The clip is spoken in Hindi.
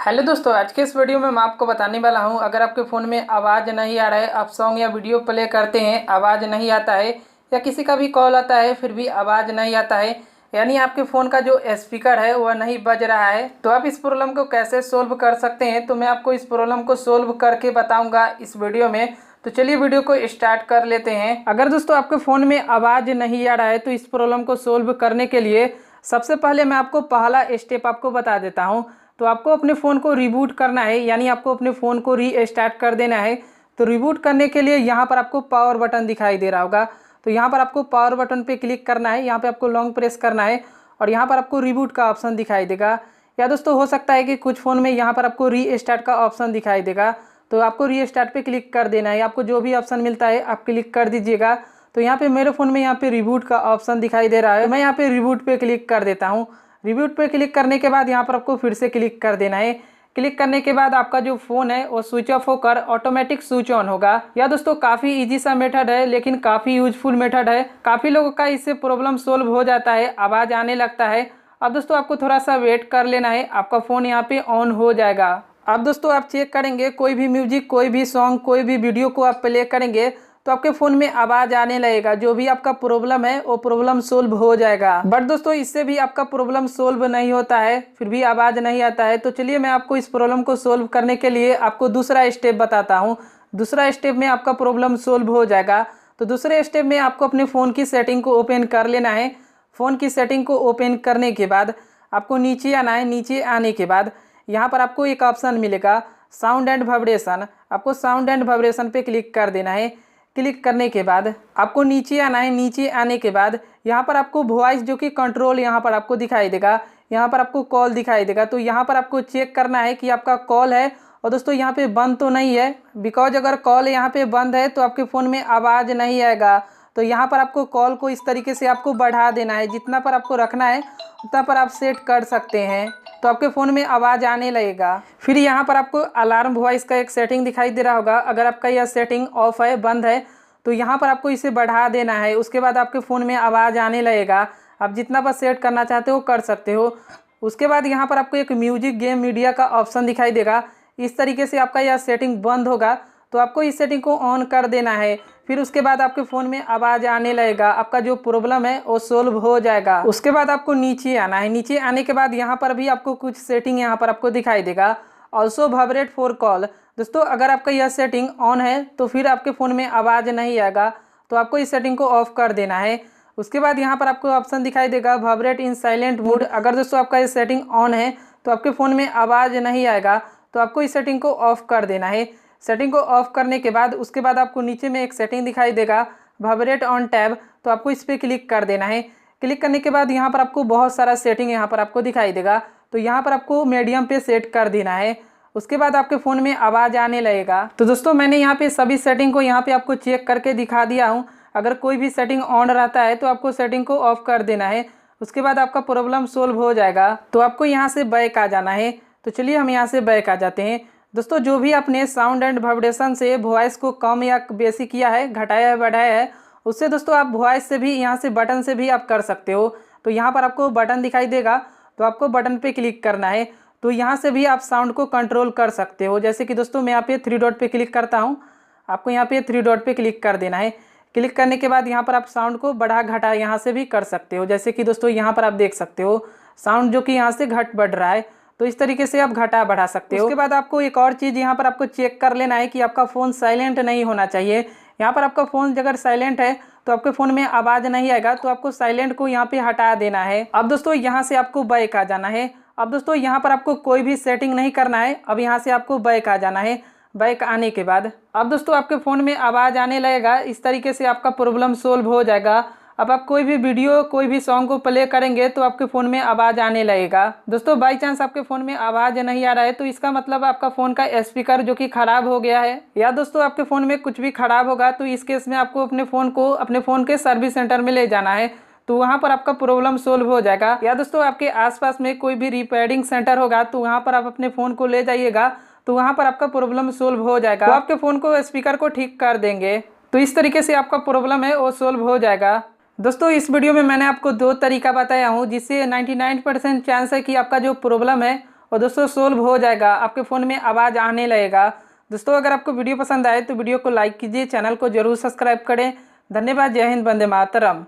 हेलो दोस्तों, आज के इस वीडियो में मैं आपको बताने वाला हूं, अगर आपके फ़ोन में आवाज़ नहीं आ रहा है, आप सॉन्ग या वीडियो प्ले करते हैं, आवाज़ नहीं आता है, या किसी का भी कॉल आता है फिर भी आवाज़ नहीं आता है, यानी आपके फ़ोन का जो स्पीकर है वह नहीं बज रहा है, तो आप इस प्रॉब्लम को कैसे सोल्व कर सकते हैं। तो मैं आपको इस प्रॉब्लम को सोल्व करके बताऊँगा इस वीडियो में। तो चलिए वीडियो को स्टार्ट कर लेते हैं। अगर दोस्तों आपके फ़ोन में आवाज़ नहीं आ रहा है तो इस प्रॉब्लम को सोल्व करने के लिए सबसे पहले मैं आपको पहला स्टेप आपको बता देता हूँ। तो आपको अपने फ़ोन को रिबूट करना है, यानी आपको अपने फ़ोन को रीस्टार्ट कर देना है। तो रिबूट करने के लिए यहाँ पर आपको पावर बटन दिखाई दे रहा होगा, तो यहाँ पर आपको पावर बटन पे क्लिक करना है, यहाँ पे आपको लॉन्ग प्रेस करना है और यहाँ पर आपको रिबूट का ऑप्शन दिखाई देगा। या दोस्तों हो सकता है कि कुछ फ़ोन में यहाँ पर आपको रीस्टार्ट का ऑप्शन दिखाई देगा, तो आपको रीस्टार्ट पे क्लिक कर देना है। आपको जो भी ऑप्शन मिलता है आप क्लिक कर दीजिएगा। तो यहाँ पे मेरे फ़ोन में यहाँ पे रिबूट का ऑप्शन दिखाई दे रहा है, मैं यहाँ पे रिबूट पे क्लिक कर देता हूँ। रिबूट पे क्लिक करने के बाद यहाँ पर आपको फिर से क्लिक कर देना है। क्लिक करने के बाद आपका जो फ़ोन है वो स्विच ऑफ होकर ऑटोमेटिक स्विच ऑन होगा। यह दोस्तों काफ़ी इजी सा मेथड है, लेकिन काफ़ी यूजफुल मेथड है। काफ़ी लोगों का इससे प्रॉब्लम सोल्व हो जाता है, आवाज़ आने लगता है। अब दोस्तों आपको थोड़ा सा वेट कर लेना है, आपका फ़ोन यहाँ पे ऑन हो जाएगा। अब दोस्तों आप चेक करेंगे, कोई भी म्यूजिक, कोई भी सॉन्ग, कोई भी वीडियो को आप प्ले करेंगे तो आपके फ़ोन में आवाज़ आने लगेगा। जो भी आपका प्रॉब्लम है वो प्रॉब्लम सोल्व हो जाएगा। बट दोस्तों इससे भी आपका प्रॉब्लम सोल्व नहीं होता है, फिर भी आवाज़ नहीं आता है। तो चलिए मैं आपको इस प्रॉब्लम को सोल्व करने के लिए आपको दूसरा स्टेप बताता हूँ। दूसरा स्टेप में आपका प्रॉब्लम सोल्व हो जाएगा। तो दूसरे स्टेप में आपको अपने फ़ोन की सेटिंग को ओपन कर लेना है। फ़ोन की सेटिंग को ओपन करने के बाद आपको नीचे आना है। नीचे आने के बाद यहाँ पर आपको एक ऑप्शन मिलेगा साउंड एंड वाइब्रेशन। आपको साउंड एंड वाइब्रेशन पे क्लिक कर देना है। क्लिक करने के बाद आपको नीचे आना है। नीचे आने के बाद यहाँ पर आपको वॉइस जो कि कंट्रोल यहाँ पर आपको दिखाई देगा, यहाँ पर आपको कॉल दिखाई देगा। तो यहाँ पर आपको चेक करना है कि आपका कॉल है और दोस्तों यहाँ पे बंद तो नहीं है, बिकॉज अगर कॉल यहाँ पे बंद है तो आपके फ़ोन में आवाज़ नहीं आएगा। तो यहाँ पर आपको कॉल को इस तरीके से आपको बढ़ा देना है, जितना पर आपको रखना है उतना पर आप सेट कर सकते हैं, तो आपके फ़ोन में आवाज़ आने लगेगा। फिर यहाँ पर आपको अलार्म वॉइस का एक सेटिंग दिखाई दे रहा होगा। अगर आपका यह सेटिंग ऑफ है, बंद है, तो यहाँ पर आपको इसे बढ़ा देना है। उसके बाद आपके फ़ोन में आवाज़ आने लगेगा। आप जितना पर सेट करना चाहते हो कर सकते हो। उसके बाद यहाँ पर आपको एक म्यूजिक, गेम, मीडिया का ऑप्शन दिखाई देगा। इस तरीके से आपका यह सेटिंग बंद होगा, तो आपको इस सेटिंग को ऑन कर देना है। फिर उसके बाद आपके फ़ोन में आवाज़ आने लगेगा, आपका जो प्रॉब्लम है वो सोल्व हो जाएगा। उसके बाद आपको नीचे आना है। नीचे आने के बाद यहाँ पर भी आपको कुछ सेटिंग यहाँ पर आपको दिखाई देगा। Also vibrate for call. दोस्तों अगर आपका यह सेटिंग ऑन है तो फिर आपके फ़ोन में आवाज़ नहीं आएगा, तो आपको इस सेटिंग को ऑफ कर देना है। उसके बाद यहाँ पर आपको ऑप्शन दिखाई देगा वाइब्रेट इन साइलेंट मोड। अगर दोस्तों आपका ये सेटिंग ऑन है तो आपके फ़ोन में आवाज़ नहीं आएगा, तो आपको इस सेटिंग को ऑफ कर देना है। सेटिंग को ऑफ करने के बाद उसके बाद आपको नीचे में एक सेटिंग दिखाई देगा वाइब्रेट ऑन टैब, तो आपको इस पर क्लिक कर देना है। क्लिक करने के बाद यहाँ पर आपको बहुत सारा सेटिंग यहाँ पर आपको दिखाई देगा, तो यहाँ पर आपको मीडियम पे सेट कर देना है। उसके बाद आपके फ़ोन में आवाज़ आने लगेगा। तो दोस्तों मैंने यहाँ पे सभी सेटिंग को यहाँ पे आपको चेक करके दिखा दिया हूँ। अगर कोई भी सेटिंग ऑन रहता है तो आपको सेटिंग को ऑफ कर देना है। उसके बाद आपका प्रॉब्लम सोल्व हो जाएगा। तो आपको यहाँ से बैक आ जाना है। तो चलिए हम यहाँ से बैक आ जाते हैं। दोस्तों जो भी आपने साउंड एंड वाइब्रेशन से वॉइस को कम या बेसी किया है, घटाया है, बढ़ाया है, उससे दोस्तों आप वॉइस से भी, यहाँ से बटन से भी आप कर सकते हो। तो यहाँ पर आपको बटन दिखाई देगा, तो आपको बटन पे क्लिक करना है। तो यहाँ से भी आप साउंड को कंट्रोल कर सकते हो। जैसे कि दोस्तों मैं यहाँ पे 3 डॉट पे क्लिक करता हूँ, आपको यहाँ पे 3 डॉट पे क्लिक कर देना है। क्लिक करने के बाद यहाँ पर आप साउंड को बढ़ा घटा यहाँ से भी कर सकते हो। जैसे कि दोस्तों यहाँ पर आप देख सकते हो साउंड जो कि यहाँ से घट बढ़ रहा है, तो इस तरीके से आप घटा बढ़ा सकते हो। उसके बाद आपको एक और चीज़ यहाँ पर आपको चेक कर लेना है कि आपका फ़ोन साइलेंट नहीं होना चाहिए। यहाँ पर आपका फ़ोन अगर साइलेंट है तो आपके फ़ोन में आवाज़ नहीं आएगा, तो आपको साइलेंट को यहाँ पे हटा देना है। अब दोस्तों यहाँ से आपको बैक आ जाना है। अब दोस्तों यहाँ पर आपको कोई भी सेटिंग नहीं करना है, अब यहाँ से आपको बैक आ जाना है। बैक आने के बाद अब दोस्तों आपके फ़ोन में आवाज़ आने लगेगा। इस तरीके से आपका प्रॉब्लम सोल्व हो जाएगा। अब आप कोई भी वीडियो, कोई भी सॉन्ग को प्ले करेंगे तो आपके फ़ोन में आवाज़ आने लगेगा। दोस्तों बाई चांस आपके फ़ोन में आवाज़ नहीं आ रहा है तो इसका मतलब आपका फ़ोन का स्पीकर जो कि ख़राब हो गया है, या दोस्तों आपके फ़ोन में कुछ भी ख़राब होगा तो इस केस में आपको अपने फ़ोन को अपने फ़ोन के सर्विस सेंटर में ले जाना है, तो वहाँ पर आपका प्रॉब्लम सोल्व हो जाएगा। या दोस्तों आपके आसपास में कोई भी रिपेयरिंग सेंटर होगा तो वहाँ पर आप अपने फ़ोन को ले जाइएगा, तो वहाँ पर आपका प्रॉब्लम सोल्व हो जाएगा। तो आपके फ़ोन को स्पीकर को ठीक कर देंगे। तो इस तरीके से आपका प्रॉब्लम है वो सोल्व हो जाएगा। दोस्तों इस वीडियो में मैंने आपको 2 तरीका बताया हूँ, जिससे 99% चांस है कि आपका जो प्रॉब्लम है और दोस्तों सोल्व हो जाएगा, आपके फ़ोन में आवाज़ आने लगेगा। दोस्तों अगर आपको वीडियो पसंद आए तो वीडियो को लाइक कीजिए, चैनल को जरूर सब्सक्राइब करें। धन्यवाद। जय हिंद, वंदे मातरम।